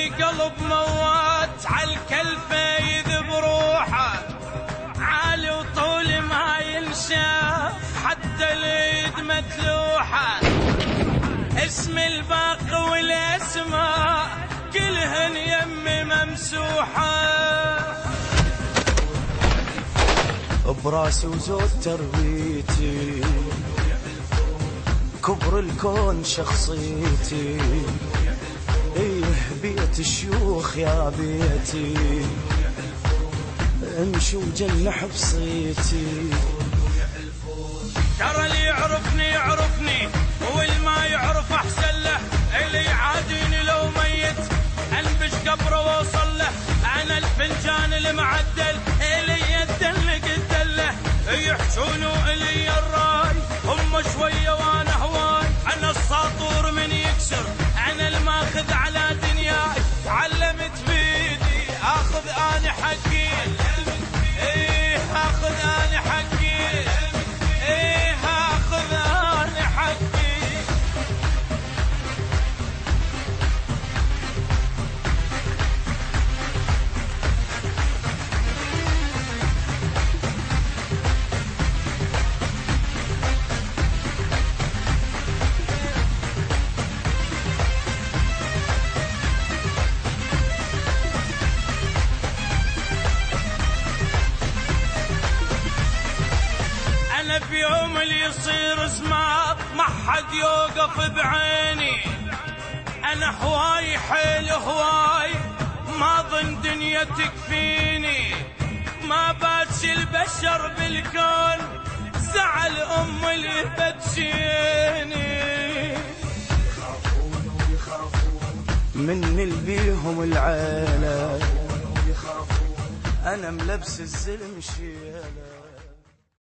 لي قلب موات عالكلفة يذب روحه، عالي وطول ما ينشاف حتى اليد متلوحة. اسم الباقي والاسماء كلهن يمي ممسوحة. براسي وزود تربيتي، كبر الكون شخصيتي، ايه بيت الشيوخ يا بيتي، امشي وجنح بصيتي. ترى اللي يعرفني يعرفني، واللي ما يعرف احسن له، اللي يعاديني لو ميت انبش قبره واوصل له. انا الفنجان المعدل اللي يدلق الدله، يحجونه الي الراي هم شويه وانا هواي. انا الساطور من يكسر، انا الماخذ على دنياي، علمت بيدي اخذ اني حقي، ايه اخذ اني حقي، ايه اخذ اني حقي. أنا في يوم اللي يصير زمان ما حد يوقف بعيني، أنا هواي حيل هواي ما ظن دنيا تكفيني. ما باتش البشر بالكون زعل أم اللي بتشيني. من البيهم العيلة أنا ملبس الزلم شيلة.